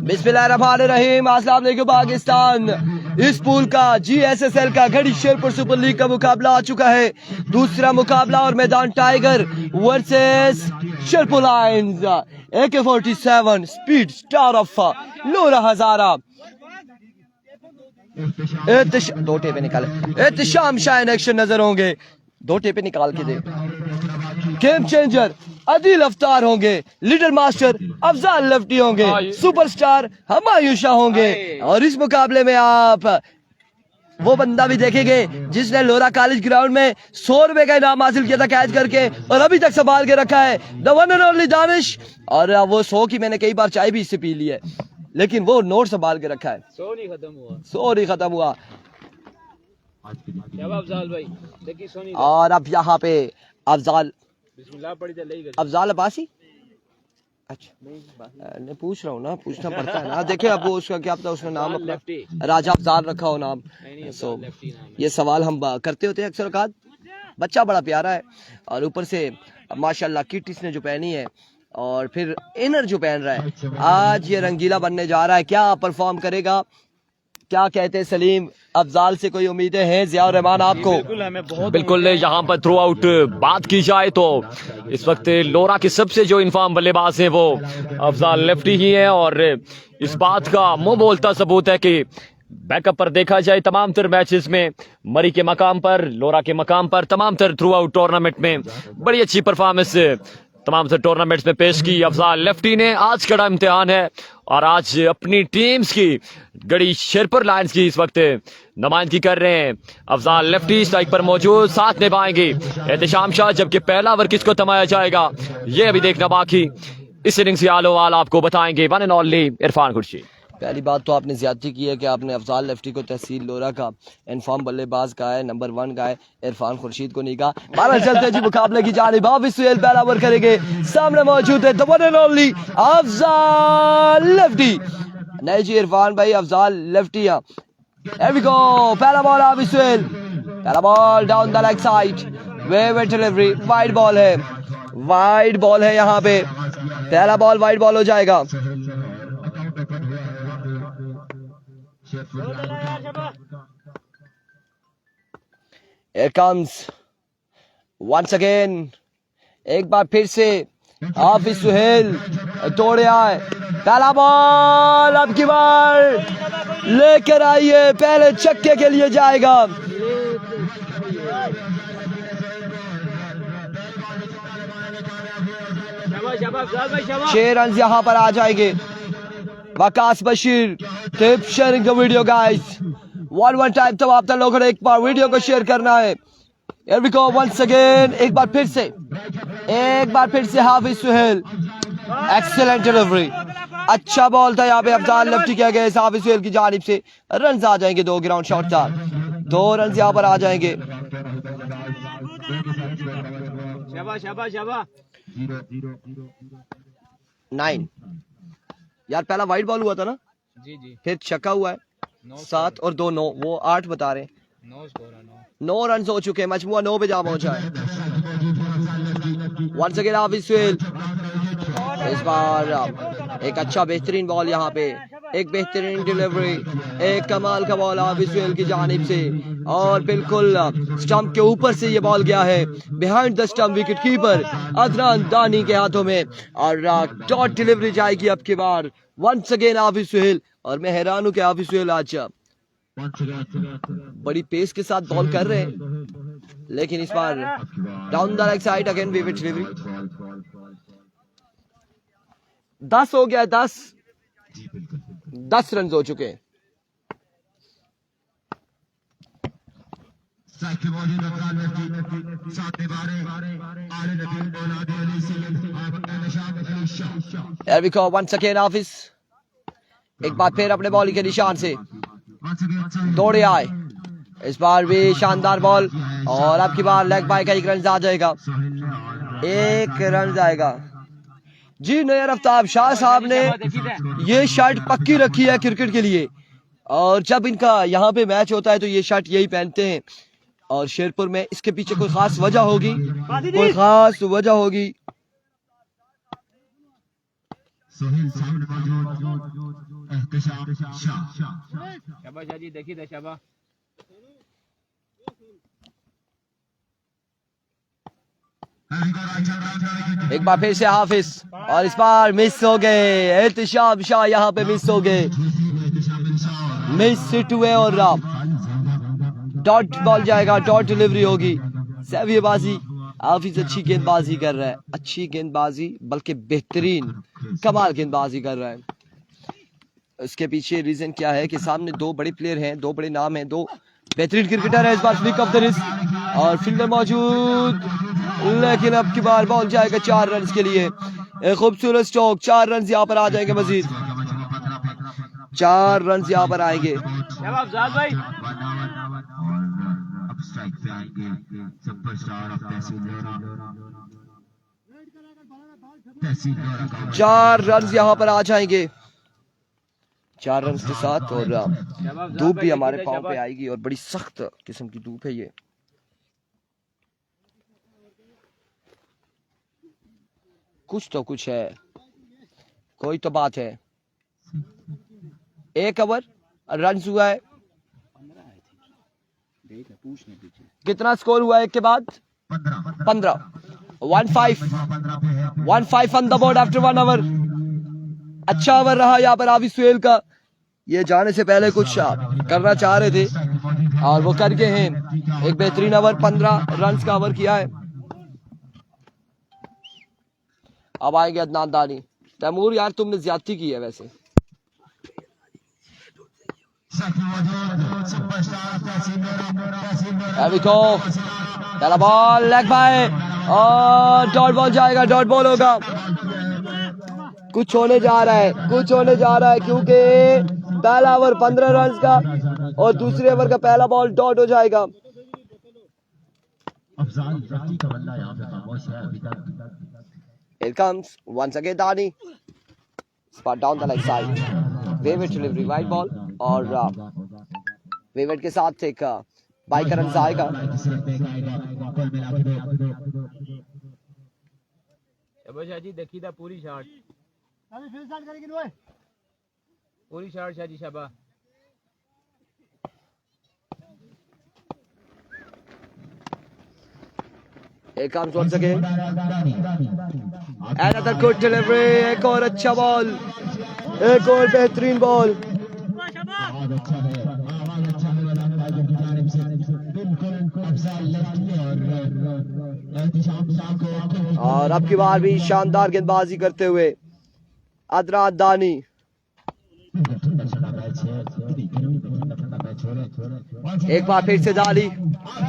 बिस्मिल्लाहिर्रहमानिर्रहीम। अस्सलाम वालेकुम पाकिस्तान। इस पूल का GSSL का घड़ी शेरपुर सुपर लीग का मुकाबला आ चुका है। दूसरा मुकाबला और मैदान Tiger versus Sherpur Lions. AK-47 speed star of Lora Hazara. दो टेपे निकाले। एहतशाम शाइन एक्शन नजर होंगे। दो टेपे निकाल के दे। गेम चेंजर अदील अफ्तार होंगे। लीडर मास्टर अफजाल लफ्टी होंगे। सुपरस्टार हुमायूं शाह होंगे। और इस मुकाबले में आप वो बंदा भी देखेंगे जिसने लोरा कॉलेज ग्राउंड में 100 रुपए का इनाम हासिल किया था कैच करके और अभी तक संभाल के रखा है। The one and only Danish. और वो 100 की मैंने कई बार चाय भी इससे पी ली है, लेकिन वो नोट संभाल के रखा है। 100 नहीं खत्म हुआ। 100 नहीं खत्म हुआ। अफजाल भाई देखिए सोनी। और अब यहाँ पे अफजाल बिस्मिल्लाह पढ़ी चलेगी। अफजाल अब्बासी। अच्छा नहीं पूछ रहा हूँ ना, पूछना पड़ता है ना। देखे अब वो उसका क्या पता उसने नाम अपना राजा अफजाल रखा हो नाम। सो ये सवाल हम करते होते हैं अक्सर औकात। बच्चा बड़ा प्यारा है और ऊपर से माशाल्लाह किट इसने जो पहनी है और फिर इनर जो पहन रहा है, आज ये रंगीला बनने जा रहा है। क्या परफॉर्म करेगा, क्या कहते हैं सलीम? अफजाल से कोई उम्मीदें हैं ज़ियाउर रहमान आपको? बिल्कुल। यहाँ पर थ्रू आउट बात की जाए तो इस वक्त लोरा के सबसे जो इन्फॉर्म बल्लेबाज हैं वो अफजाल लेफ्टी ही है और इस बात का मुंह बोलता सबूत है कि बैकअप पर देखा जाए तमाम तर मैचेस में मरी के मकाम पर, लोरा के मकाम पर तमाम तर थ्रू आउट टूर्नामेंट में बड़ी अच्छी परफॉर्मेंस तमाम से टूर्नामेंट्स में पेश की अफजाल लेफ्टी ने। आज कड़ा इम्तिहान है और आज अपनी टीम्स की गड़ी शेरपुर लायंस की इस वक्त नुमाइंदगी कर रहे हैं अफजाल लेफ्टी। स्ट्राइक पर मौजूद, साथ निभाएंगे एहतशाम शाह, जबकि पहला ओवर किसको थमाया जाएगा ये अभी देखना बाकी। इस इनिंग्स के आलो वाल आपको बताएंगे one and only Irfan Khurshid. पहली बात तो आपने ज्यादती की है कि आपने अफजाल लेफ्टी को तहसील लोरा का इनफॉर्म बल्लेबाज का है, नंबर 1 का है, इरफान खुर्शीद को नहीं कहा। बारह चलते जी मुकाबले की जानिब। हाफिज सुहेल पहला ओवर करेंगे। सामने मौजूद है the one and only Afzal lefty. नहीं जी इरफान भाई, Afzal lefty. Here we go. पहला बॉल हाफिज सुहेल। पहला ball down the leg side. Way delivery wide ball है, वाइड बॉल है यहाँ पे। पहला बॉल वाइड बॉल हो जाएगा। Here comes once again, एक बार फिर से हाफिज सुहेल तोड़े आए। पहला बॉल अब की बार लेकर आइए, पहले छक्के के लिए जाएगा। छह रन यहाँ पर आ जाएंगे। Waqas Bashir tip sharing the video guys. One time तो आप लोगों ने एक बार वीडियो को शेयर करना है। Here we go once again, एक बार फिर से हाफिज सुहेल। एक्सीलेंट डिलीवरी, अच्छा बॉल था यहाँ पे अफजाल लेफ्टी किया गया हाफिज सुहेल की जानिब से। रन आ जाएंगे, 2 ग्राउंड शॉट था, 2 रन यहाँ पर आ जाएंगे। शाबाश 9 यार, पहला वाइड बॉल हुआ था ना जी, फिर छक्का हुआ है। 7 और 2 9, वो 8 बता रहे हैं। 9 रन हो चुके हैं, मजमुआ 9 पे जा पहुंचा है। वंस अगेन हाफिज सुहेल। इस बार एक अच्छा बेहतरीन बॉल यहाँ पे, एक बेहतरीन डिलीवरी, एक कमाल का बॉल हाफिज सुहेल की जानिब से और बिल्कुल स्टंप के ऊपर से ये बॉल गया है behind the stump. Wicket keeper Adnan दानी के हाथों में और डॉट डिलीवरी जाएगी अब की बार। वंस अगेन हाफिज सुहेल। और मैं हैरान हूं कि हाफिज सुहेल आज बड़ी पेस के साथ बॉल कर रहे हैं, लेकिन इस बार down the leg side again wicket delivery. 10 हो गया, 10 रन हो चुके हैं। Here we go once again हाफिज। एक बार फिर अपने बॉलिंग के निशान से दौड़े आए। इस बार भी शानदार बॉल और अब की बार लेग बाय का 1 रन आ जाएगा, 1 रन जाएगा जी। नयर आफ्ताब शाह साहब ने ये शर्ट पक्की रखी है क्रिकेट के लिए और जब इनका यहाँ पे मैच होता है तो ये शर्ट यही पहनते हैं। और शेरपुर में इसके पीछे कोई खास वजह होगी, कोई खास वजह होगी। शाबाश हाजी देखी था शाबाश एक बार फिर से हाफिज और इस बार मिस हो गए। एहतिशाम शाह यहाँ पे मिस हो गए, मिस हिट हुए और डॉट बॉल जाएगा, डॉट डिलीवरी होगी। सेवियबाजी हाफिज अच्छी गेंदबाजी कर रहा है, अच्छी गेंदबाजी बल्कि बेहतरीन कमाल गेंदबाजी कर रहा है। उसके पीछे रीजन क्या है कि सामने दो बड़े प्लेयर हैं, दो बड़े नाम हैं, दो बेहतरीन क्रिकेटर है। इस बार फ्लिक ऑफ द रिस्ट और फील्डर मौजूद, लेकिन अब की बार बॉल जाएगा 4 रन के लिए। एक खूबसूरत स्ट्रोक, 4 रन यहाँ पर आ जाएंगे, मजीद 4 रन यहाँ पर आएंगे। शाबाश अफजाल भाई 4 रन यहाँ पर आ जाएंगे, 4 रन के साथ। और धूप भी हमारे पाँव पे आएगी और बड़ी सख्त किस्म की धूप है ये। कुछ तो कुछ है, कोई तो बात है। 1 ओवर रन हुआ है, कितना स्कोर हुआ है एक के बाद? 15। 1-5 on the board after 1 over. अच्छा ओवर रहा यहाँ पर आबिद सुहेल का। ये जाने से पहले कुछ करना चाह रहे थे और वो करके हैं। एक बेहतरीन ओवर, 15 रन का ओवर किया है। अब आएंगे अदनान दानी। तैमूर यार तुमने ज्यादती की है वैसे। पहला बॉल लेग बाय और डॉट बॉल जाएगा, डॉट बॉल होगा। कुछ होने जा रहा है, कुछ होने जा रहा है, क्योंकि पहला ओवर 15 रन का और दूसरे ओवर का पहला बॉल डॉट हो जाएगा। Here comes once again Dani. Spot down the leg side. Wayward delivery, wide ball और Wayward के साथ एक बाई का रन आएगा। शाबाश हाजी देखी था पूरी शॉट, पूरी शॉट शाजी शाबाश। Here comes once again. Another good delivery. एक और अच्छा बॉल, एक और बेहतरीन बॉल। और अब की बार भी शानदार गेंदबाजी करते हुए अदनान दानी। एक बार फिर से दानी,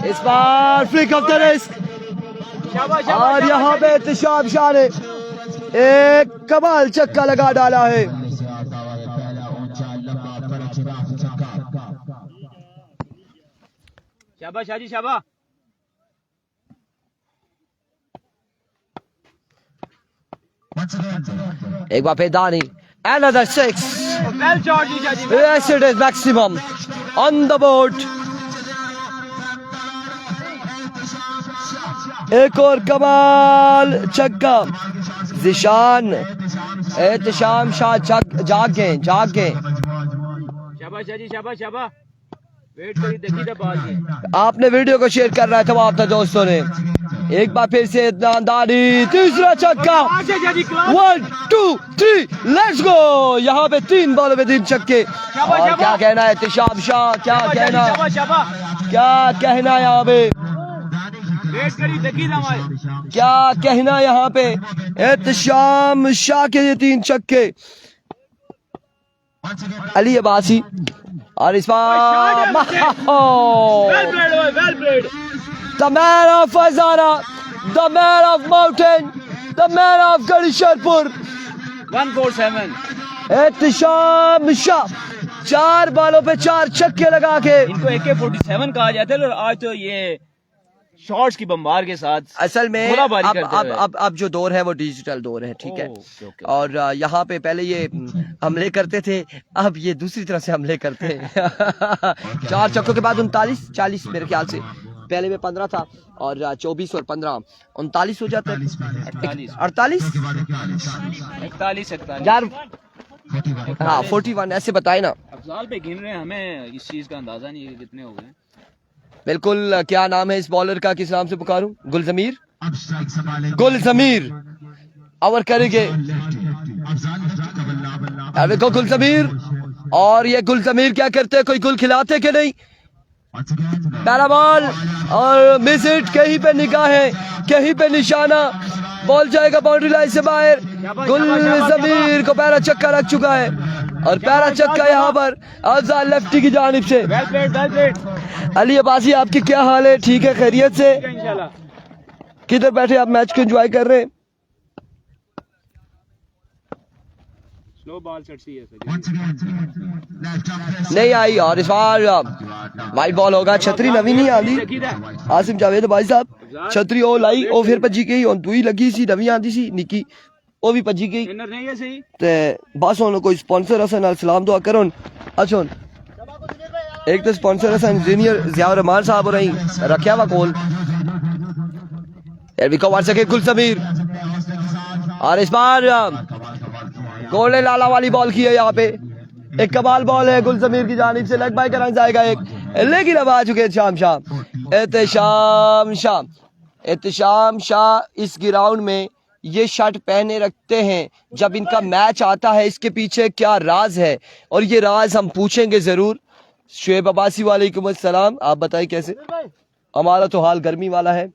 इस बार फ्लिक ऑफ द रिस्ट और यहाँ पे एहतिशाम शाह ने एक कमाल चक्का लगा डाला है। शाबाश हाजी शाबाश। एक बार फिर दानी, another 6. वेल शॉट जी शाजी। Yes, it is maximum on the board. एक और कमाल छक्का। जिशान एहतिशाम शाह जाग गए। शाबाश हाजी शाबाश शाबाश। वेट करी देखी था बॉल जी। आपने वीडियो को शेयर कर रहा था वो आपने दोस्तों ने। एक बार फिर से अदनान दानी, तीसरा छक्का। 1 2 3 लेट्स गो। यहाँ पे 3 बॉलों में 3 छक्के। और क्या कहना है एहतिशाम शाह, क्या कहना यहाँ पे, वेट करी देखी था हमारे। क्या कहना यहाँ पे एहतिशाम शाह के ये 3 छक्के। अली अब्बासी और इस बार the man of Hazara, the man of mountain, the man of Garhisharpur 147। Ehtisham Shah 4 बॉलों पे 4 छक्के लगा के। इनको AK-47 कहा जाता है और आज तो ये शॉट्स की बम्बार के साथ असल में गोलाबारी करते हुए। अब जो दौर है वो डिजिटल दौर है, ठीक है। ओके। और यहाँ पे पहले ये हमले करते थे, अब ये दूसरी तरह से हमले करते हैं। 4 छक्कों के बाद 39 40 मेरे ख्याल से पहले में 15 था और 24 और 15 39 हो जाता है। 48 यार, हाँ 41 ऐसे बताए ना। अफजाल पे गिन रहे हैं, हमें इस चीज का अंदाजा नहीं है कि कितने हो गए। बिल्कुल। क्या नाम है इस बॉलर का, किस नाम से पुकारूं? गुलजमीर, गुलजमीर ओवर करेंगे। अब देखो गुलजमीर, और ये गुलजमीर क्या करते हैं, कोई गुल खिलाते कि नहीं? पहला बॉल और मिस हिट, कहीं पे निगाह है, कहीं पे निशाना, बॉल जाएगा बाउंड्री लाइन से बाहर। गुलजमीर को पैरा चक्का लग चुका है और पैरा चक्का यहाँ पर अफजाल लेफ्टी की जानिब से। अली अब्बासी, आपकी क्या हाल है? ठीक है, खैरियत से? किधर बैठे आप मैच को एंजॉय कर रहे हैं? स्लो बॉल चढ़ती है नहीं आई और इस बार वाइट बॉल होगा। छतरी नवी नहीं आंदी आसिम जावेद भाई साहब, छतरी ओ लाई ओ फिर भजी गई और दुई लगी सी नवी आंदी सी निकी ओ भी भजी गई ते बस हुन कोई स्पॉन्सर असन नाल सलाम दुआ करो। अच्छा हुन एक तो स्पॉन्सर असन इंजीनियर जिया रहमान साहब और रही रखया वा कोल भी कवर सके गुलजमीर, और इस बार गोले लाला वाली बॉल की है यहाँ पे। एक कमाल बॉल है गुलजमीर की जानिब से, लेग बाय कराना जाएगा एक, लेकिन अब आ चुके शाम शाह एहतशाम शाह। एहतशाम शाह इस ग्राउंड में ये शर्ट पहने रखते हैं जब इनका मैच आता है। इसके पीछे क्या राज है और ये राज हम पूछेंगे जरूर। शुएब अब्बासी वालेकुम अस्सलाम, आप बताइए कैसे? हमारा तो हाल गर्मी वाला है।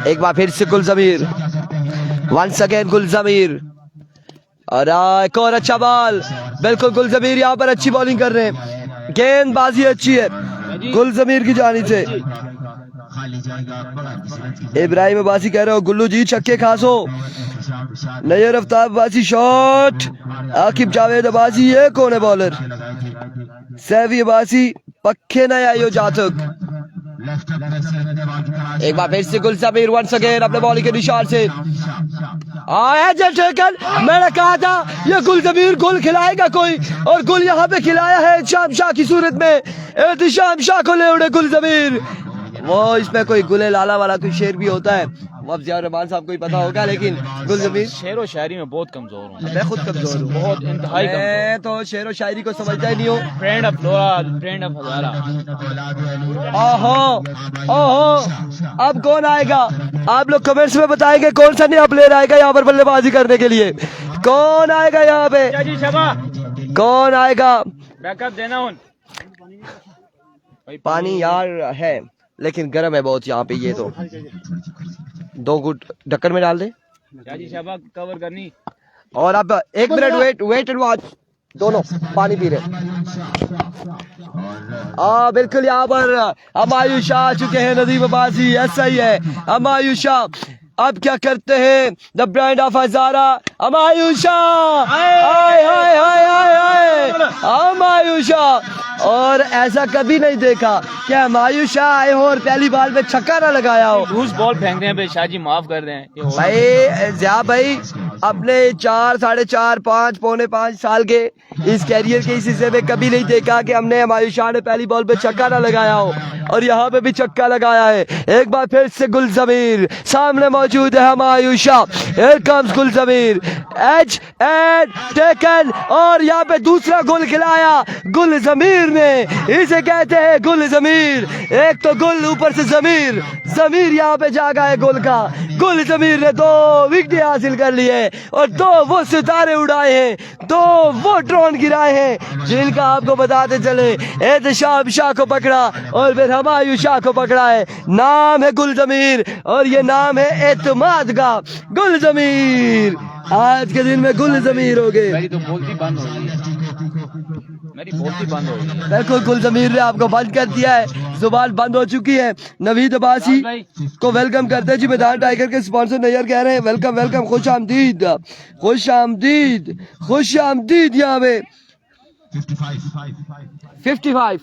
एक बार फिर से गुलजमीर, वंस अगेन गुलजमीर, और एक और अच्छा बॉल। बिल्कुल गुलजमीर यहाँ पर अच्छी बॉलिंग कर रहे हैं, गेंदबाजी अच्छी है गुलजमीर की जानिब से। इब्राहिम अब्बासी कह रहे हो गुल्लू जी छक्के खासो। नैयर आफ्ताब अब्बासी शॉट, आकिब जावेद अब्बासी, ये कौन है बॉलर? सैफी अब्बासी, पक्के न आयो जातक। एक बार फिर से गुलजमीर वंस अगेन अपने बॉलिंग के निशान से मैंने कहा था ये गुलजमीर गुल खिलाएगा कोई, और गुल यहाँ पे खिलाया है शाम शाह की सूरत में। एहतशाम शाह को ले उड़े गुलजमीर। वो इसमें कोई गुले लाला वाला कोई शेर भी होता है, वो अब जिया रहमान साहब को ही पता होगा, लेकिन गुलजमीर शेर और शायरी में बहुत कमजोर हूँ मैं खुद कमजोर हूँ, बहुत इंतहाई कमजोर। मैं तो शेर और शायरी को समझता ही नहीं हूँ। Friend of Lora, friend of Hazara. ओहो ओहो, अब कौन आएगा? आप लोग कमेंट्स में बताएंगे कौन सा नया प्लेयर आएगा यहाँ पर बल्लेबाजी करने के लिए। कौन आएगा यहाँ पे, कौन आएगा? बैकअप देना उन पानी यार है लेकिन गर्म है बहुत यहाँ पे। ये तो 2 गुट ढक्कन में डाल दे कवर करनी। और अब 1 मिनट वेट एंड वॉच, दोनों पानी पी रहे। बिल्कुल यहाँ पर हमायूं शाह आ चुके हैं, नदीम अब्बासी ऐसा ही है। हमायूं शाह अब क्या करते हैं? द ब्रांड ऑफ हजारा, हमायूं शाह, हाय हाय हाय हाय हाय हमायूं शाह। और ऐसा कभी नहीं देखा कि हमायूं शाह आए हो और पहली बॉल पे छक्का ना लगाया हो। लूज बॉल फेंक रहे हैं शाह जी, माफ कर दें भाई। जिया भाई अपने 4, 4.5, 5, पौने 5 साल के इस कैरियर के इस हिस्से में कभी नहीं देखा कि हमने हमायूं शाह ने पहली बॉल पे छक्का ना लगाया हो, और यहाँ पे भी छक्का लगाया है। एक बार फिर से गुलजमीर सामने मौजूद है, Humayun Shah, here comes Gulzameer, edge and taken, और यहाँ पे दूसरा गोल खिलाया गुलजमीर ने, इसे कहते हैं गुलजमीर। एक तो गुल ऊपर से जमीर, जमीर यहाँ पे जागा है गोल का। गुलजमीर ने 2 विकेट हासिल कर लिए और 2 वो सितारे उड़ाए हैं, 2 वो ड्रोन गिराए हैं जिनका आपको बताते चले एहतशाम शाह को पकड़ा और फिर हमायूं शाह को पकड़ा है। नाम है गुलजमीर और ये नाम है एतमाद का। गुलजमीर आज के दिन में गुलजमीर हो गए। मेरी तो बोलती बंद हो गई, मेरी बोलती बंद हो गई। बिल्कुल गुलजमीर ने आपको बंद कर दिया है, जुबान बंद हो चुकी है। नवीद अब्बासी को वेलकम करते हैं जी। मैदान टाइगर के स्पॉन्सर नैयर कह रहे हैं वेलकम वेलकम, खुश आमदीद, खुश आमदीद, खुश आमदीद। यहाँ पे 55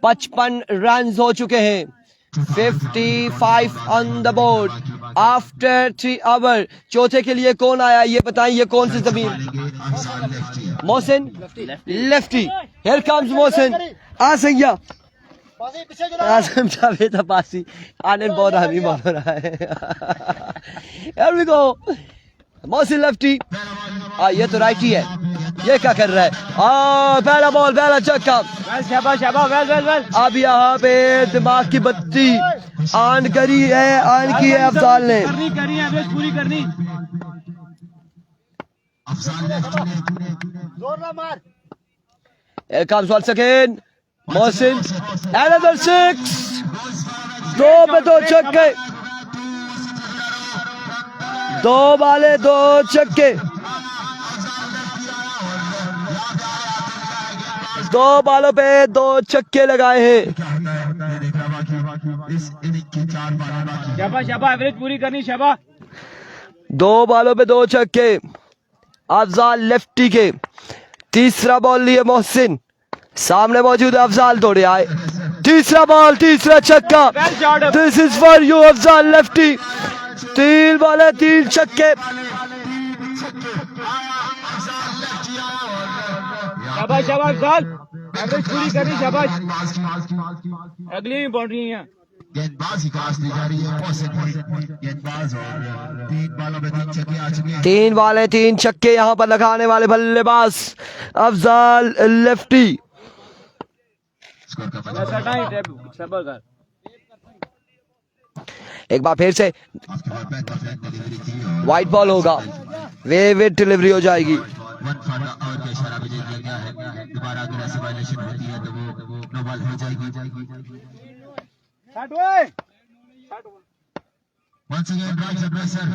55 रन हो चुके हैं। 55 on the board. After 3 hour चौथे के लिए कौन आया ये बताएं, ये कौन सी जमीन? Mohsin lefty. Here comes Mohsin. आ सैया आजम जावेद अब्बासी आनंद बहुत आदमी बोल रहा है। Here we go। Mohsin lefty. ये तो राइट ही है, ये क्या कर रहा है? पहला बॉल, पहला छक्का। शाबाश शाबाश, वेल वेल वेल। अब यहाँ पे दिमाग की बत्ती ऑन करी है, ऑन की है अफजाल ने। करनी है एवरेज पूरी करनी। जोर ना मार। Here comes once again Mohsin, another 6। 2 पे 2 छक्के, 2 बाले 2 छक्के, 2 बालों पे 2 छक्के लगाए हैं। शाबाश शाबाश, एवरेज पूरी करनी। शाबाश। 2 बालों पे 2 छक्के अफजाल लेफ्टी के। तीसरा बॉल लिए मोहसिन, सामने मौजूद है अफजाल, दौड़े आए। तीसरा बॉल, तीसरा छक्का। This is for you Afzal lefty. 3 ball है 3 छक्के। शाबाश शाबाश अफजाल, एवरेज पूरी करनी। शाबाश। अगली भी बाउंड्री है। गेंदबाजी का असली जारी है। गेंदबाज और 3 बालों में 3 छक्के आ चुके हैं। 3 बॉल है 3 छक्के यहाँ पर लगाने वाले बल्लेबाज अफजाल लेफ्टी। सबर कर। एक बार फिर से वाइट बॉल होगा, वेट डिलीवरी हो जाएगी। दोबारा अगर ऐसी वायलेशन होती है तो वो नो बॉल हो जाएगी। Once again, right pressure।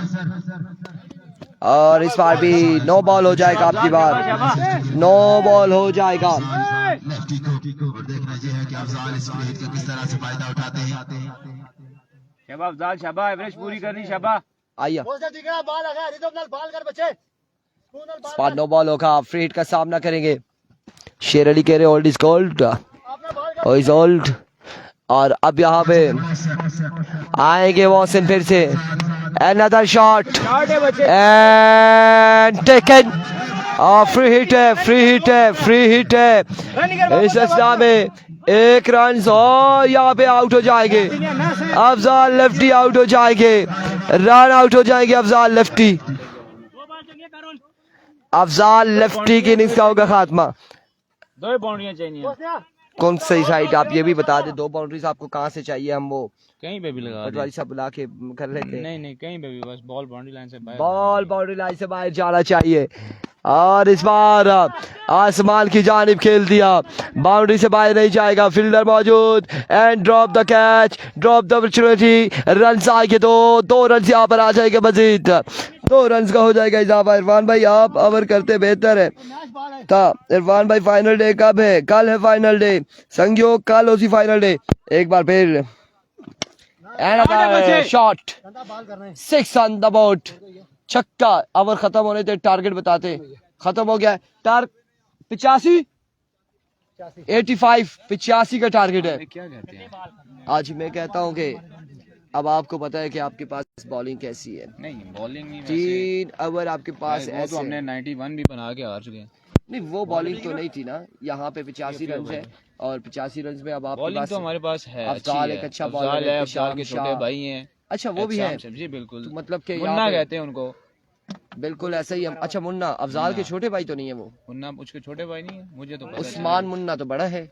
और इस बार भी नो बॉल हो जाएगा, आपकी बार नो बॉल हो जाएगा। लेफ्टी को और देखना ये है कि अफजाल इस हिट का किस तरह से फायदा उठाते हैं। शाबाश अफजाल, शाबाश, एवरेज पूरी करनी। शाबाश। आइए इस बार नो बॉल होगा, फ्री हिट का सामना करेंगे। शेर अली कह रहे old is gold, is old. और अब यहाँ पे आएंगे मोहसिन फिर से। Another shot and taken। Free hit है, फ्री हिट है, फ्री हिट है। इस अवस्था में 1 रन और यहाँ पे आउट हो जाएंगे अफजाल लेफ्टी, आउट हो जाएंगे, रन आउट हो जाएंगे अफजाल लेफ्टी। अफजाल लेफ्टी की इनिंग्स का होगा खात्मा। 2 बाउंड्रियां चाहिए। कौन सी साइड आप ये भी बता दे, 2 बाउंड्रीज आपको कहाँ से चाहिए? हम वो कहीं पे भी लगा पटवारी साहब बुला के कर लेते। नहीं कहीं पे भी, बस बॉल बाउंड्री लाइन से बाहर। बॉल बाउंड्री लाइन से बाहर जाना चाहिए। और इस बार आसमान की जानिब खेल दिया, बाउंड्री से बाहर नहीं जाएगा। फील्डर मौजूद and drop the catch, drop the opportunity. Run आएंगे 2 रन यहाँ पर आ जाएंगे मजीद। 2 रन का हो जाएगा इजाफा। इरफान भाई आप ओवर करते बेहतर है था। इरफान भाई फाइनल डे कब है? कल है फाइनल डे, संयोग कल उसी फाइनल डे। एक बार फिर शॉट, 6 ऑन द बोर्ड, छक्का। ओवर खत्म होने थे, टारगेट बताते। खत्म हो गया। 85 85 का टारगेट है। क्या कहते हैं? आज मैं कहता हूँ कि अब आपको पता है कि आपके पास बॉलिंग कैसी है। नहीं बॉलिंग नहीं, 3 ओवर आपके पास वो ऐसे तो हमने 91 भी बना के हार चुके हैं। नहीं वो बॉलिंग तो नहीं थी ना, यहाँ पे 85 रन है और 85 रन में अब आपके बॉलिंग पास तो हमारे पास है। अफजाल एक अच्छा बॉलर है, अफजाल के छोटे भाई हैं। अच्छा वो भी है जी बिल्कुल, तो मतलब कि मुन्ना कहते हैं उनको। बिल्कुल ऐसा ही। अच्छा मुन्ना, अफजाल के छोटे भाई तो नहीं है वो? मुन्ना उसके छोटे भाई नहीं है, मुझे तो पता उस्मान मुन्ना तो बड़ा है।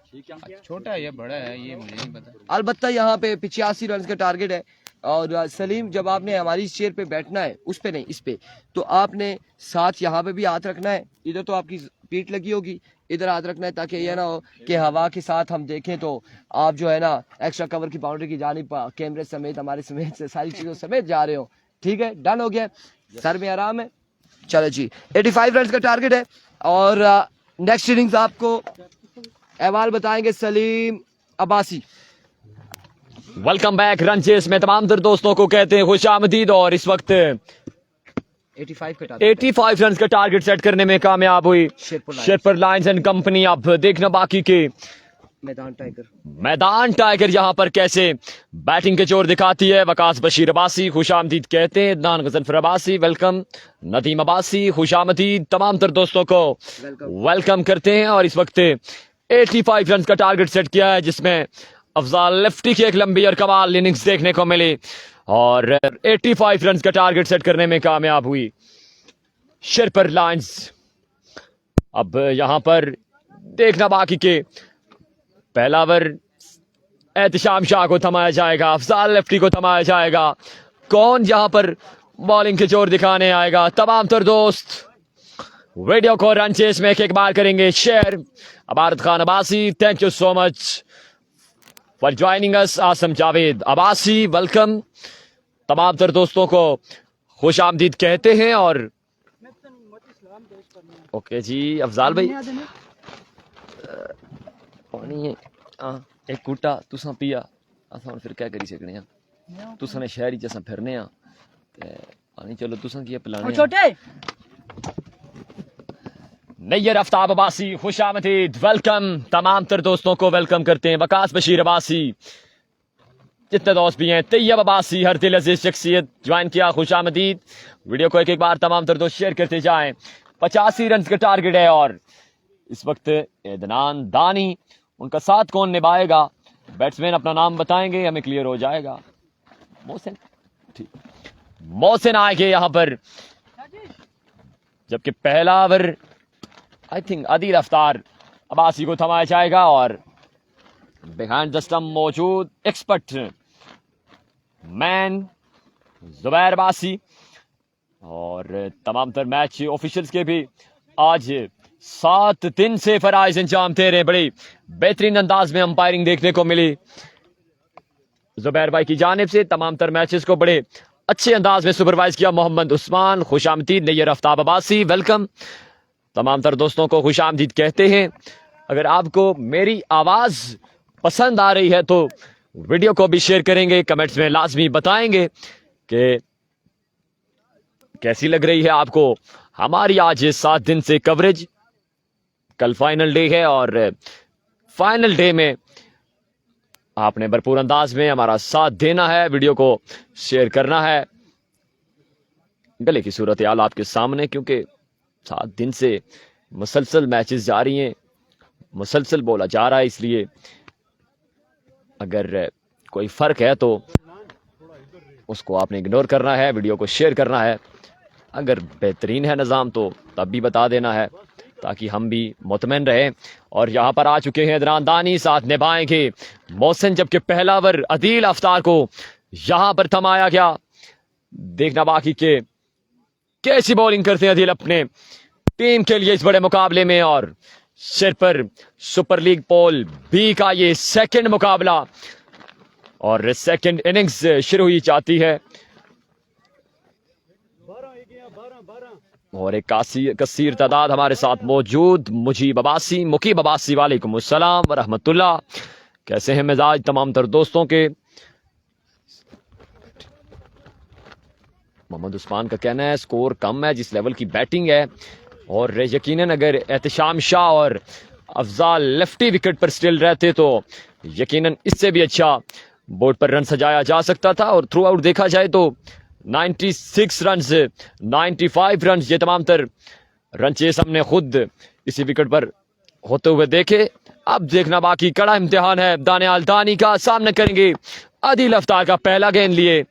छोटा है या बड़ा है ये मुझे नहीं पता। अलबत्ता यहाँ पे 85 रन का टारगेट है। और सलीम जब आपने हमारी चेयर पे बैठना है, उस पे नहीं इस पे, तो आपने साथ यहाँ पे भी हाथ रखना है। इधर तो आपकी पीठ लगी होगी, इधर हाथ रखना है ताकि ये ना हो कि हवा के साथ हम देखें तो आप जो है ना एक्स्ट्रा कवर की बाउंड्री की जानिब कैमरे समेत हमारे समेत से सारी चीजों समेत जा रहे हो। ठीक है, डन हो गया, सर में आराम है। चलो जी 85 रन का टारगेट है। और नेक्स्ट इनिंग्स आपको अहवाल बताएंगे Salim Abbasi. Welcome back run chase में तमाम तर दोस्तों को कहते हैं खुश आमदीद। और इस वक्त 85 रन का टारगेट सेट करने में कामयाब हुई शेरपुर लायंस एंड कंपनी। अब देखना बाकी के मैदान टाइगर यहाँ पर कैसे बैटिंग के जोर दिखाती है। वकास बशीर अब्बासी खुशामदीद कहते हैं। इदनान गजनफर अब्बासी वेलकम। नदीम अब्बासी खुशामदीद तमाम तर दोस्तों को वेलकम करते हैं। और इस वक्त 85 रन का टारगेट सेट किया है, जिसमें अफजाल लेफ्टी की एक लंबी और कमाल इनिंग्स देखने को मिली और 85 रन का टारगेट सेट करने में कामयाब हुई शेरपर लायंस। अब यहां पर देखना बाकी के पहला ओवर एहतिशाम शाह को थमाया जाएगा, अफजाल लेफ्टी को थमाया जाएगा। कौन यहां पर बॉलिंग के जोर दिखाने आएगा। तमाम तर दोस्त वीडियो को रन चेस में एक बार करेंगे शेयर। अबारत Khan Abbasi thank you so much for joining us. Asim Javed Abbasi welcome. तमाम तर दोस्तों को खुश आमदीद कहते हैं। और ओके जी अफजाल भाई पानी है एक कूटा तुसा पिया अस हुन फिर क्या करी सकने आ। तुसा ने शहर च असां फिरने आ ते पानी चलो तुसा की पिलाने छोटे। नैयर आफ्ताब अब्बासी खुश आमदीद वेलकम। तमाम तर दोस्तों को वेलकम करते हैं। वकास बशीर अब्बासी जितने दोस्त भी हैं। तैयब अब्बासी हर दिल अजीज शख्सियत ज्वाइन किया खुश आमदीद। वीडियो को एक बार तमाम तर दोस्त शेयर करते जाएं। 85 रन का टारगेट है और इस वक्त इदनान दानी उनका साथ कौन निभाएगा। बैट्समैन अपना नाम बताएंगे हमें क्लियर हो जाएगा। मोहसिन ठीक मोहसिन आएंगे यहां पर, जबकि पहला over I think Adil Aftar Abbasi को थमाया जाएगा। और बिहाइंड द स्टंप मौजूद एक्सपर्ट मैन जुबैर अब्बासी और तमाम तर मैच ऑफिशियल्स के भी आज 7 दिन से फराइज अंजाम दे रहे हैं। बड़ी बेहतरीन अंदाज में अंपायरिंग देखने को मिली जुबैर भाई की जानिब से। तमाम तर मैचेस को बड़े अच्छे अंदाज में सुपरवाइज किया मोहम्मद उस्मान। खुशामदीद नैयर आफ्ताब अब्बासी वेलकम। तमाम तर दोस्तों को खुशामदीद कहते हैं। अगर आपको मेरी आवाज पसंद आ रही है तो वीडियो को भी शेयर करेंगे, कमेंट्स में लाजमी बताएंगे कि कैसी लग रही है आपको हमारी आज 7 दिन से कवरेज। कल फाइनल डे है और फाइनल डे में आपने भरपूर अंदाज में हमारा साथ देना है, वीडियो को शेयर करना है। गले की सूरत हाल आपके सामने, क्योंकि 7 दिन से मुसलसल मैचेस जारी हैं, मुसलसल बोला जा रहा है, इसलिए अगर कोई फर्क है तो उसको आपने इग्नोर करना है, वीडियो को शेयर करना है। अगर बेहतरीन है निज़ाम तो तब भी बता देना है ताकि हम भी मुतमईन रहें। और यहाँ पर आ चुके हैं इदनान दानी, साथ निभाएंगे मोहसिन, जबकि पहला ओवर आदिल अफ्तार को यहाँ पर थमाया गया। देखना बाकी के कैसी बॉलिंग करते हैं आदिल अपने टीम के लिए इस बड़े मुकाबले में। और सिर पर सुपर लीग पोल बी का ये सेकंड मुकाबला और सेकंड इनिंग्स शुरू हुई जाती है। और एक कसीर तादाद हमारे साथ मौजूद मुजीब अब्बासी मुकीब अब्बासी वालेकुम अस्सलाम व रहमतुल्लाह। कैसे हैं मिजाज तमाम तर दोस्तों के। मोहम्मद उस्मान का कहना है स्कोर कम है जिस लेवल की बैटिंग है, और यकीनन अगर एहतिशाम शाह और अफजाल लेफ्टी विकेट पर स्टिल रहते तो यकीनन इससे भी अच्छा बोर्ड पर रन सजाया जा सकता था। और थ्रू आउट देखा जाए तो 96 रन 95 रन ये तमाम तर रन चेस हमने खुद इसी विकेट पर होते हुए देखे। अब देखना बाकी कड़ा इम्तिहान है दानियाल दानी का। सामने करेंगे आदिल अफ्तार का पहला गेंद लिए,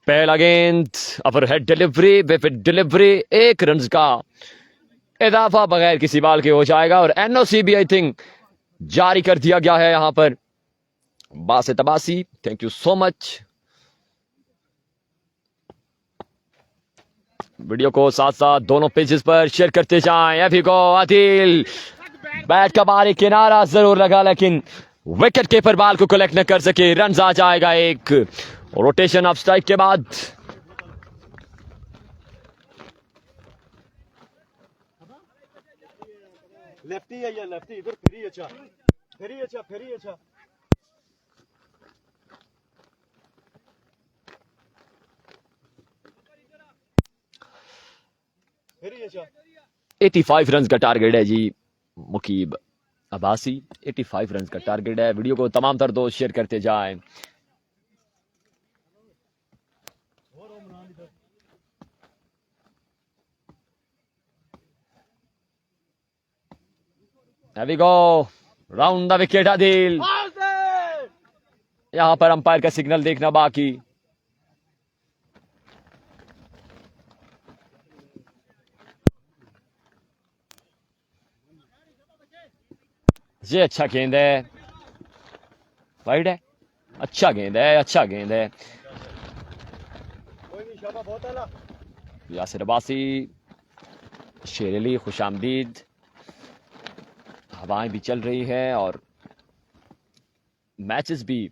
पहला गेंद अपर हेड डिलीवरी, बेफिट डिलीवरी, 1 रन का इजाफा बगैर किसी बाल के हो जाएगा। और एनओसी भी आई थिंक जारी कर दिया गया है यहाँ पर। Basit Abbasi thank you so much. Video को साथ साथ दोनों पेजेस पर शेयर करते जाएं। अभी को आदिल बैट का बाहरी किनारा जरूर लगा लेकिन विकेट कीपर बाल को कलेक्ट न कर सके। रन आ जाएगा एक रोटेशन ऑफ स्ट्राइक के बाद। लेफ्टी है या लेफ्टी इधर फिरी अच्छा फिरी अच्छा फिरी अच्छा। फिरी अच्छा 85 रन का टारगेट है जी मुकीब अब्बासी 85 रन का टारगेट है। वीडियो को तमाम तर दोस्त शेयर करते जाएं। There we go. Round the wicket Adil. यहां पर अंपायर का सिग्नल देखना बाकी। ये अच्छा गेंद है, वाइड है, अच्छा गेंद है, अच्छा गेंद है। यासिर अब्बासी, शेर अली खुशामदीद। हवाएं भी चल रही है और मैचेस भी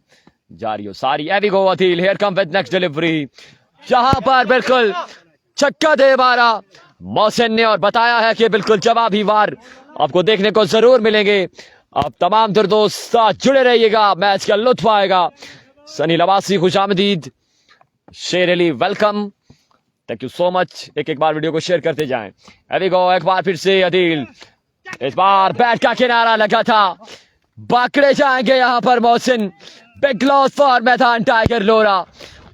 जारी हो सारी। एवी go Adeel, here come with next delivery. यहां पर बिल्कुल छक्का दे मारा मोहसिन ने और बताया है कि बिल्कुल जवाबी वार आपको देखने को जरूर मिलेंगे। आप तमाम दोस्त साथ जुड़े रहिएगा, मैच का लुत्फ आएगा। सनी अब्बासी, खुशामदीद, शेर Ali, welcome, thank you so much. एक एक बार वीडियो को शेयर करते जाएं। एवी गो, एक बार फिर से अदील, इस बार बैट का किनारा लगा था, बाकड़े जाएंगे यहां पर मोहसिन। बिग लॉस फॉर मैदान टाइगर लोरा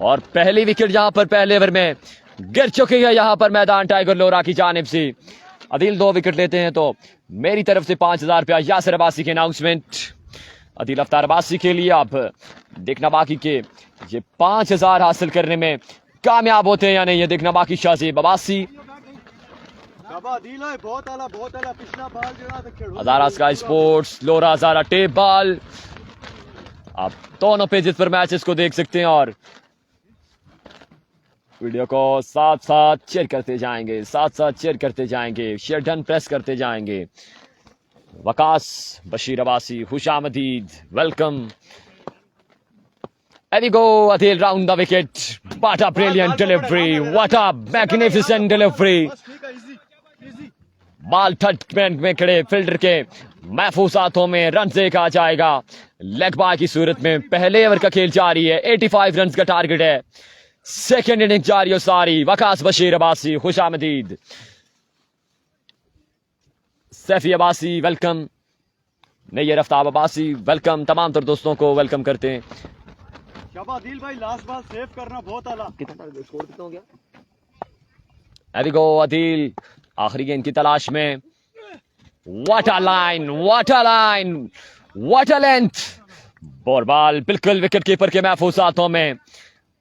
और पहली विकेट यहां पर पहले ओवर में गिर चुकी है यहां पर मैदान टाइगर लोरा की जानिब से। अदील 2 विकेट लेते हैं तो मेरी तरफ से 5000 रुपया यासिर अब्बासी की अनाउंसमेंट। अदील अफ्तार अब्बासी के लिए आप देखना बाकी के ये 5000 हासिल करने में कामयाब होते हैं या नहीं, ये देखना बाकी। शाहजेब अब्बासी, हजारा स्काई स्पोर्ट्स, लोरा हजारा टेप बॉल। आप दोनों पेजेस पर मैचेस को देख सकते हैं और वीडियो को साथ साथ शेयर करते जाएंगे, साथ साथ शेयर करते जाएंगे, शेयर डन प्रेस करते जाएंगे। वकास, बशीर अब्बासी, खुशामदीद, welcome. There we go, Adil round the wicket. What a brilliant delivery. What a magnificent delivery. बाल थर्ड मैन में खड़े फील्डर के महफूज हाथों में रन देखा जाएगा। लेग बाय की सूरत में पहले ओवर का खेल जारी है। 85 रन का टारगेट है। सेकेंड इनिंग जारी हो सारी। वकास, बशीर अब्बासी, खुशामदीद, सैफी अब्बासी, वेलकम। नैयर आफ्ताब अब्बासी, वेलकम। तमाम तर दोस्तों को वेलकम करते हैं। आदिल भाई लास्ट बॉल सेव करना बहुत आला। कितना स्कोर कितना हो गया? There we go, अदील आखिरी गेंद की तलाश में। What a line, what a line, what a length. Ball बिल्कुल विकेट कीपर के महफूज हाथों में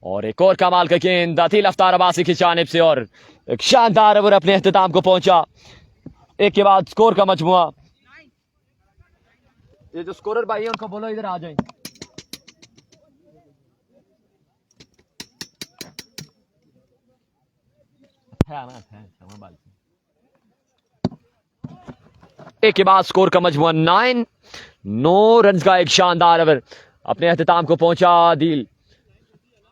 और एक और कमाल का गेंद अदील अफ्तार अब्बासी की जानिब से और एक शानदार ओवर अपने अख्ताम को पहुंचा। एक के बाद स्कोर का मजमुआ। ये जो स्कोरर भाई है उनको बोलो इधर आ जाएं। एक के बाद स्कोर का मजमुआ 9 रन का एक शानदार ओवर अपने अख्ताम को पहुंचा अदील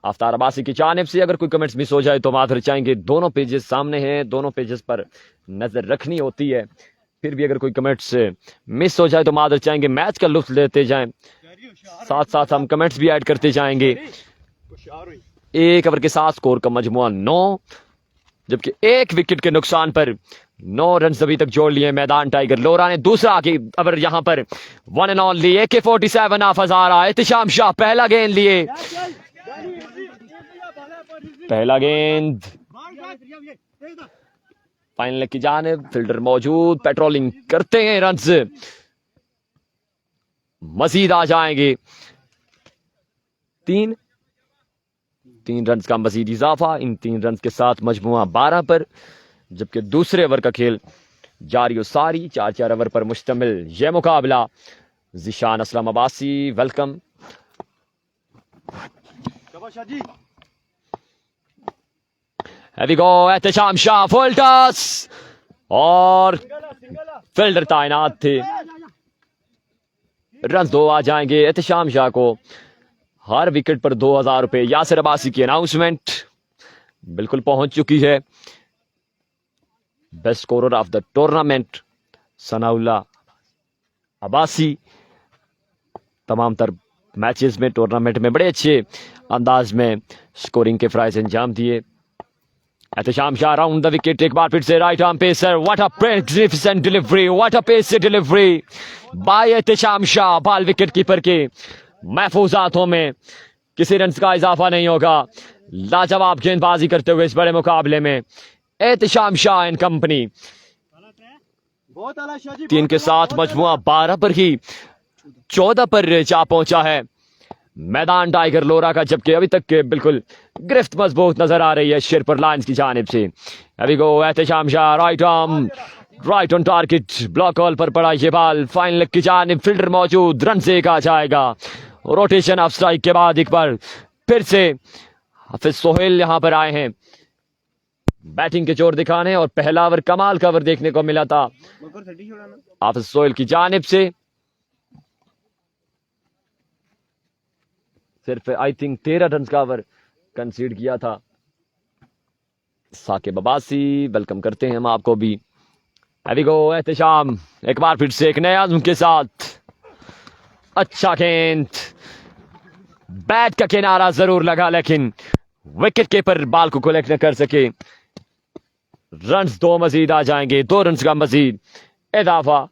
अफ्तार अब्बासी की जानिब से। अगर कोई कमेंट्स मिस हो जाए तो माफी चाहेंगे। दोनों पेजेस सामने हैं, दोनों पेजेस पर नजर रखनी होती है। फिर भी अगर कोई कमेंट्स मिस हो जाए तो माफी चाहेंगे। मैच का लुत्फ लेते जाएं, साथ साथ हम कमेंट्स भी ऐड करते जाएंगे। एक ओवर के साथ स्कोर का मजमुआ 9, जबकि एक विकेट के नुकसान पर 9 रन अभी तक जोड़ लिए मैदान टाइगर लोरा ने। दूसरा ओवर यहां पर 1 एंड ओनली AK-47 ऑफ हजारा। एहतिशाम शाह पहला गेंद लिए, पहला गेंद फाइनल की जानिब। फील्डर मौजूद, पेट्रोलिंग करते हैं, रन्स मजीद आ जाएंगे। 3 रन का मजीद इजाफा इन 3 रन के साथ मजमुआ 12 पर, जबकि दूसरे ओवर का खेल जारी हो सारी। 4 ओवर पर मुश्तमिल यह मुकाबला। Zeeshan Aslam Abbasi, welcome. Here we go, Ehtisham Shah full toss और फील्डर तैनात थे। रन 2 आ जाएंगे एहतिशाम शाह को। हर विकेट पर 2000 रुपए। यासिर अब्बासी की अनाउंसमेंट बिल्कुल पहुंच चुकी है। Best scorer of the tournament Sanaullah Abbasi तमाम तर मैचेस में, टूर्नामेंट में बड़े अच्छे अंदाज में स्कोरिंग के फ्राइज अंजाम दिए। Ehtesham Shah round the wicket, एक बार फिर से right arm pacer, what a magnificent delivery, what a pace delivery by Ehtesham Shah. Ball wicket keeper के महफूज हाथों में, किसी रन का इजाफा नहीं होगा। लाजवाब गेंदबाजी करते हुए इस बड़े मुकाबले में एहतशाम शाह एंड कंपनी 3 के साथ मजमुआ 12 पर ही 14 पर जा पहुंचा है मैदान टाइगर लोरा का, जबकि अभी तक बिल्कुल गिरफ्त मजबूत नजर आ रही है शेरपुर लायंस की जानिब से। अभी go Ehtesham Shah right arm, right on target, block hole पर पड़ा ये बाल, फाइन लेग की जानिब, फील्डर मौजूद, रन से कहा जाएगा। रोटेशन ऑफ स्ट्राइक के बाद एक बार फिर से हाफिज सोहेल यहां पर आए हैं बैटिंग के जोर दिखाने, और पहला ओवर कमाल का ओवर देखने को मिला था हाफिज सोहेल की जानिब से। सिर्फ आई थिंक 13 रन का ओवर कंसीड किया था। साकिब अब्बासी वेलकम करते हैं हम आपको भी। अभी गो एहतशाम एक बार फिर से एक नए आज़म के साथ, अच्छा गेंद, बैट का किनारा जरूर लगा लेकिन विकेट कीपर बाल को कलेक्ट न कर सके। रन्स 2 मजीद आ जाएंगे, 2 रन का मजीद इजाफा।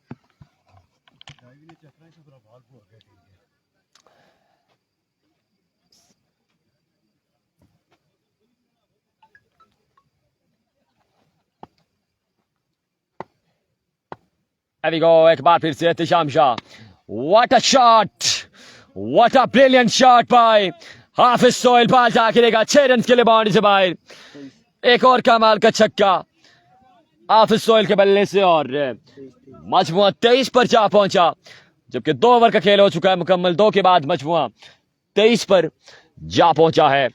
There we go, एक बार फिर से Ehtesham Shah, what a shot, what a brilliant shot by Hafiz Sohail. Ball जा गिरेगा 6 रन के लिए बाउंड्री से बाहर। एक और कमाल का छक्का हाफिज सोहेल के बल्ले से, और मजमुआ 23 पर जा पहुंचा, जबकि 2 ओवर का खेल हो चुका है मुकम्मल। 2 के बाद मजमुआ 23 पर जा पहुंचा है।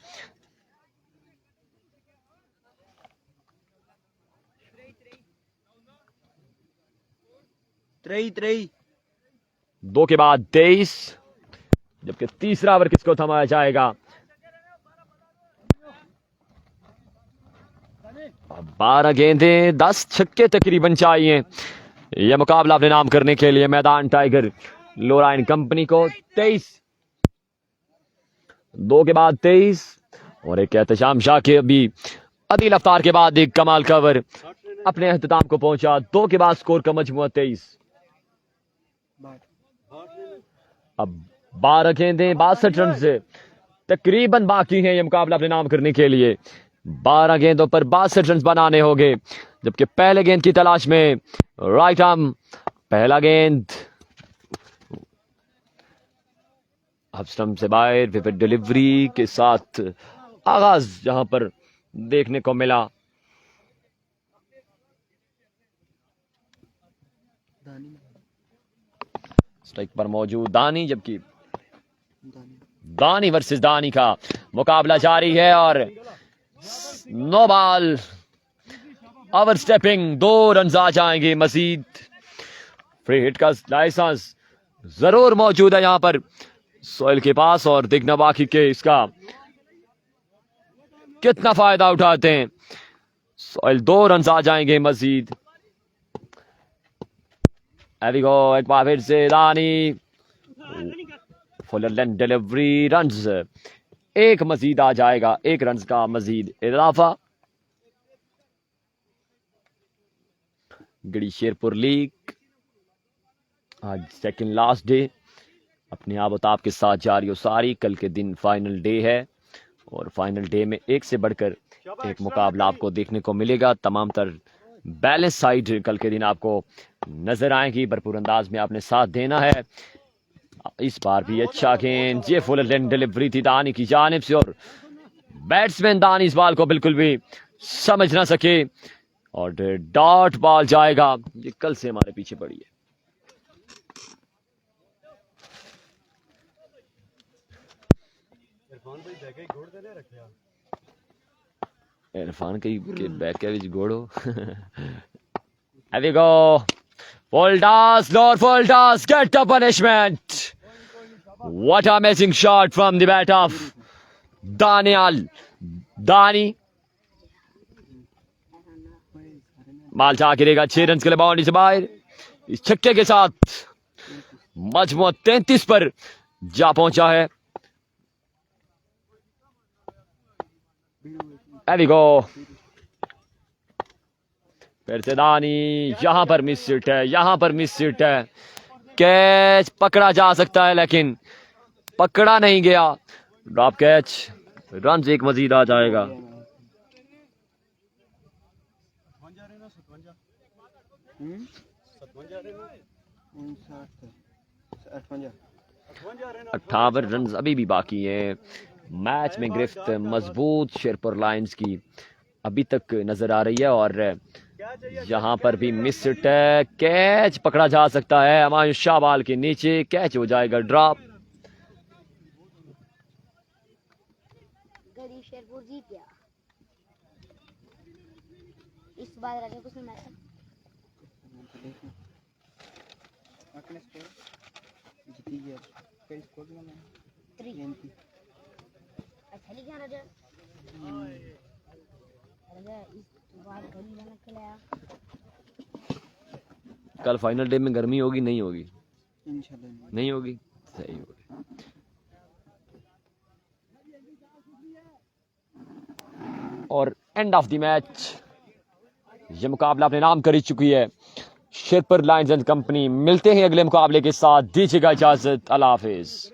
त्रई 2 के बाद 23, जबकि तीसरा ओवर किसको थमाया जाएगा। 12 गेंदें 10 छक्के तकरीबन चाहिए यह मुकाबला अपने नाम करने के लिए मैदान टाइगर लोरा एंड कंपनी को। 23, 2 के बाद 23, और एक एहतशाम शाह के अभी अदील अफ्तार के बाद एक कमाल का ओवर अपने अख्ताम को पहुंचा। 2 के बाद स्कोर का मजमुआ 23। अब 12 गेंदें 62 रन से तकरीबन बाकी हैं यह मुकाबला अपने नाम करने के लिए। 12 गेंदों पर 62 रन बनाने होंगे, जबकि पहले गेंद की तलाश में राइट आर्म, पहला गेंद अब स्टंप से बाहर, विविड डिलीवरी के साथ आगाज जहां पर देखने को मिला। स्ट्राइक पर मौजूद दानी, जबकि दानी वर्सेस दानी का मुकाबला जारी है, और no ball over stepping, 2 run आ जाएंगे मजीद। फ्री हिट का लाइसेंस जरूर मौजूद है यहां पर सोहेल के पास, और देखना बाकी के इसका कितना फायदा उठाते हैं। सोहेल 2 रन आ जाएंगे मजीद। एक बार फिर से दानी, फुल लेंथ डिलीवरी, रन्स 1 मजीद आ जाएगा, 1 रन का मजीद इजाफा। गड़ी शेरपुर लीग आज सेकंड लास्ट डे अपने आबोताब के साथ जारी हो सारी। कल के दिन फाइनल डे है, और फाइनल डे में एक से बढ़कर एक मुकाबला आपको देखने को मिलेगा। तमाम तर बैलेंस साइड कल के दिन आपको नजर आएगी। भरपूर अंदाज में आपने साथ देना है। इस बार भी अच्छा गेंद, ये फुल लेंथ डिलीवरी थी दानी की जानिब से, और बैट्समैन दानी इस बॉल को बिल्कुल भी समझ ना सके, और डॉट बॉल जाएगा। ये कल से हमारे पीछे पड़ी है। इरफान के बैक के बीच घोड़ो। There we go. Full toss, Lord, full toss, get the punishment. What an amazing shot from the bat of Daniel. Dani. माल जा गिरेगा 6 रन के लिए बाउंड्री से बाहर। इस छक्के के साथ मजमूआ 33 पर जा पहुंचा है। There we go. फिर से दानी, यहाँ पर मिस हिट है, यहाँ पर मिस हिट है। कैच पकड़ा जा सकता है लेकिन पकड़ा नहीं गया। ड्रॉप कैच, रन एक मजीद आ जाएगा। अट्ठावन रन अभी भी बाकी हैं। मैच में गिरफ्त मजबूत शेरपुर लायंस की अभी तक नजर आ रही है और यहाँ पर भी मिस हिट है। कैच पकड़ा जा सकता है, हमायूं शाह बाल के नीचे कैच हो जाएगा ड्रॉप। शेरपुर जीत गया इस बार राजा कुछ मैच जीती गया। क्या स्कोर में 3 अच्छा लिखा राजा इस बार गली बना खिलाया। कल फाइनल डे में गर्मी होगी नहीं होगी? इंशाल्लाह नहीं होगी, सही होगी। और एंड ऑफ द मैच ये मुकाबला अपने नाम कर चुकी है शेरपुर लायंस एंड कंपनी। मिलते हैं अगले मुकाबले के साथ, दीजिएगा इजाजत, अल्लाह हाफिज।